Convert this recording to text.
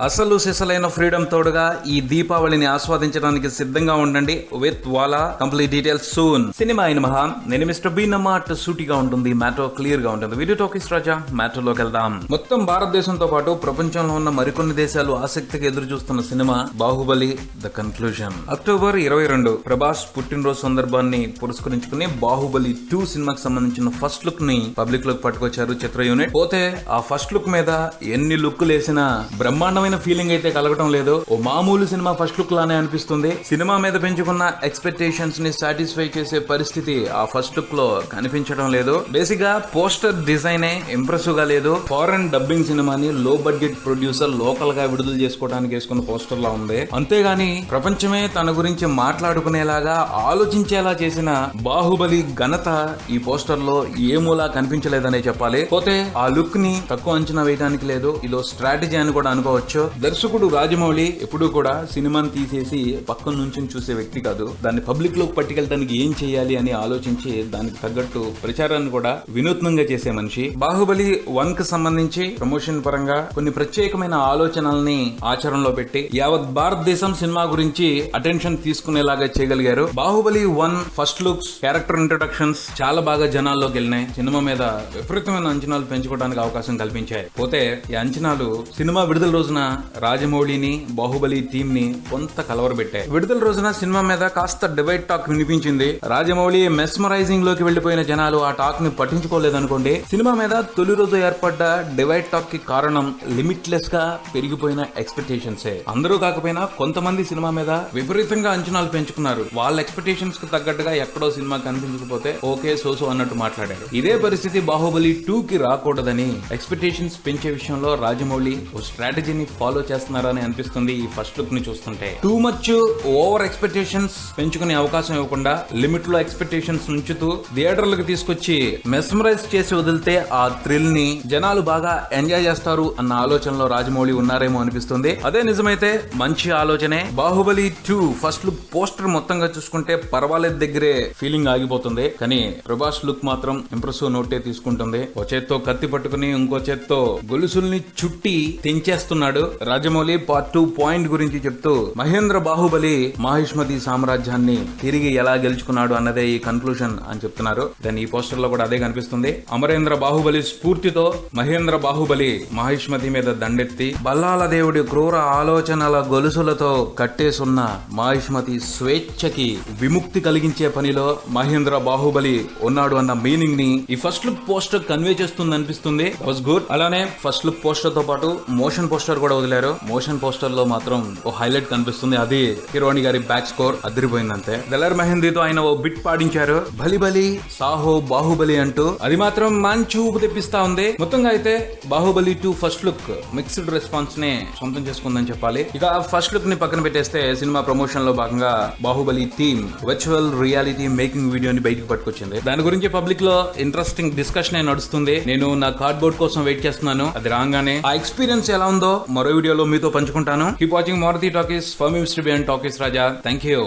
అసలు సిసలైన ఫ్రీడమ్ తోడుగా ఈ దీపావళిని ఆస్వాదించడానికి సిద్ధంగా ఉండండి విత్ వాలా. Complete details soon. సినిమా అయిన మహా నేను మిస్టర్ బీన్ అన్నమాట సూటిగా ఉంటుంది, మ్యాటర్ క్లియర్ గా ఉంటుంది. వీడియో టాకీస్ రాజా మ్యాటర్ లోకి వెళ్దాం. మొత్తం భారతదేశంతో పాటు ప్రపంచంలో ఉన్న మరికొన్ని దేశాలు ఆసక్తిగా ఎదురు చూస్తున్న cinema Baahubali the conclusion. October 22 Prabhas పుట్టినరోజు సందర్భాన్ని పురస్కరించుకుని బాహుబలి 2 సినిమాకి సంబంధించిన ఫస్ట్ లుక్ ని పబ్లిక్ లోకి పట్టుకొచ్చారు చిత్ర యూనిట్. పోతే ఆ ఫస్ట్ లుక్ మీద ఎన్ని లుక్లు వేసినా బ్రహ్మాండమైన ఫీలింగ్ అయితే కలగటం లేదు. ఓ మామూలు సినిమా ఫస్ట్ లుక్ లానే అనిపిస్తుంది. సినిమా మీద పెంచుకున్న ఎక్స్పెక్టేషన్స్ ని సాటిస్ఫై చేసే పరిస్థితి ఆ ఫస్ట్ లుక్ లో కనిపించడం లేదు. బేసిక్ గా పోస్టర్ డిజైన్ ఇంప్రెసివ్ గా లేదు. ఫారెన్ డబ్బింగ్ సినిమాని లో బడ్జెట్ ప్రొడ్యూసర్ లోకల్ గా విడుదల చేసుకోవడానికి వేసుకున్న పోస్టర్ లా ఉంది. అంతేగాని ప్రపంచమే తన గురించి మాట్లాడుకునేలాగా ఆలోచించేలా చేసిన బాహుబలి ఘనత ఈ పోస్టర్ లో ఏ మూలా కనిపించలేదనే చెప్పాలి. పోతే ఆ లుక్ ని తక్కువ అంచనా వేయడానికి లేదు. ఇదో స్ట్రాటజీ అని కూడా అనుకోవచ్చు. దర్శకుడు రాజమౌళి ఎప్పుడూ కూడా సినిమాని తీసేసి పక్కన నుంచి చూసే వ్యక్తి కాదు. దాన్ని పబ్లిక్ లోకి పట్టుకెళ్ళడానికి ఏం చేయాలి అని ఆలోచించి దానికి తగ్గట్టు ప్రచారాన్ని కూడా వినూత్నంగా చేసే మనిషి. బాహుబలి 1 కి సంబంధించి ప్రమోషన్ పరంగా కొన్ని ప్రత్యేకమైన ఆలోచనల్ని ఆచరణలో పెట్టి యావత్ భారతదేశం సినిమా గురించి అటెన్షన్ తీసుకునేలాగా చేయగలిగారు. Baahubali 1 first looks, character introductions చాలా బాగా జనాల్లోకి వెళ్ళినాయి. సినిమా మీద విపరీతమైన అంచనాలు పెంచుకోవడానికి అవకాశం కల్పించాయి. పోతే ఈ అంచనాలు సినిమా విడుదల రోజున రాజమౌళిని, బాహుబలి టీమ్ ని కొంత కలవరబెట్టాయి. విడుదల రోజున సినిమా మీద కాస్త డివైడ్ టాక్ వినిపించింది. రాజమౌళి మెస్మరైజింగ్ లోకి వెళ్లిపోయిన జనాలు ఆ టాక్ ని పట్టించుకోలేదనుకోండి. సినిమా మీద తొలి రోజు ఏర్పడ్డ డివైడ్ టాక్ కి కారణం లిమిట్లెస్ గా పెరిగిపోయిన ఎక్స్పెక్టేషన్స్. అందరూ కాకపోయినా కొంతమంది సినిమా మీద విపరీతంగా అంచనాలు పెంచుకున్నారు. వాళ్ళ ఎక్స్పెక్టేషన్స్ కు తగ్గట్టుగా ఎక్కడో సినిమా కనిపించకపోతే ఓకే సోసో అన్నట్టు మాట్లాడారు. ఇదే పరిస్థితి బాహుబలి 2 కి రాకూడదని ఎక్స్పెక్టేషన్స్ పెంచే విషయంలో రాజమౌళి ఓ స్ట్రాటజీని ఫాలో చేస్తున్నారని అనిపిస్తుంది ఈ ఫస్ట్ లుక్ ని చూస్తుంటే. టూ మచ్ ఓవర్ ఎక్స్పెక్టేషన్స్ పెంచుకునే అవకాశం ఇవ్వకుండా లిమిట్ లో ఎక్స్పెక్టేషన్స్ ఉంచుతూ థియేటర్లకు తీసుకొచ్చి మెస్మరైజ్ చేసి వదిలితే ఆ థ్రిల్ ని జనాలు బాగా ఎంజాయ్ చేస్తారు అన్న ఆలోచనలో రాజమౌళి ఉన్నారేమో అనిపిస్తుంది. అదే నిజమైతే మంచి ఆలోచనే. బాహుబలి 2 ఫస్ట్ లుక్ పోస్టర్ మొత్తంగా చూసుకుంటే పర్వాలేదు దగ్గరే ఫీలింగ్ ఆగిపోతుంది. కానీ ప్రభాస్ లుక్ మాత్రం ఇంప్రెసివ్ నోటే తీసుకుంటుంది. ఓ చేత్తో కత్తి పట్టుకుని ఇంకో చేత్తో గొలుసుల్ని చుట్టి తెంచేస్తున్నాడు. రాజమౌళి పార్ట్ 2 పాయింట్ గురించి చెప్తూ మహేంద్ర బాహుబలి మహిష్మతి సామ్రాజ్యాన్ని తిరిగి ఎలా గెలుచుకున్నాడు అన్నదే ఈ కన్క్లూజన్ అని చెప్తున్నారు. దాని ఈ పోస్టర్ లో కూడా అదే కనిపిస్తుంది. అమరేంద్ర బాహుబలి స్ఫూర్తితో మహేంద్ర బాహుబలి మహిష్మతి మీద దండెత్తి బల్లాల దేవుడి క్రూర ఆలోచనల గొలుసులతో కట్టేసున్న మహిష్మతి స్వేచ్ఛకి విముక్తి కలిగించే పనిలో మహేంద్ర బాహుబలి ఉన్నాడు అన్న మీనింగ్ ని ఈ ఫస్ట్ లుక్ పోస్టర్ కన్వే చేస్తుంది అనిపిస్తుంది. Was good. అలానే ఫస్ట్ లుక్ పోస్టర్ తో పాటు మోషన్ పోస్టర్ కూడా వదిలారు. మోషన్ పోస్టర్ లో మాత్రం ఓ హైలైట్ కనిపిస్తుంది. అది కిరోణి గారి బ్యాక్ స్కోర్ అదిరిపోయిందంతే. దలర్ మెహందీతో ఆయన ఓ బిట్ పాడించారు, బలి బలి సాహో బాహుబలి అంటూ. అది మాత్రం మంచి ఊపు తెప్పిస్తా ఉంది. మొత్తంగా అయితే Baahubali 2 first look mixed response నే సొంతం చేసుకుందని చెప్పాలి. ఇక ఫస్ట్ లుక్ ని పక్కన పెట్టేస్తే సినిమా ప్రమోషన్ లో భాగంగా Baahubali team virtual reality making వీడియోని బయటకు పట్టుకొచ్చింది. దాని గురించి పబ్లిక్ లో ఇంట్రెస్టింగ్ డిస్కషన్ నడుస్తుంది. నేను నా కార్డ్బోర్డ్ కోసం వెయిట్ చేస్తున్నాను. అది రాగానే ఆ ఎక్స్పీరియన్స్ ఎలా ఉందో మరో వీడియోలో మీతో పంచుకుంటాను. Keep watching Maruthi talkies. For me mister B and talkies Raja. Thank you.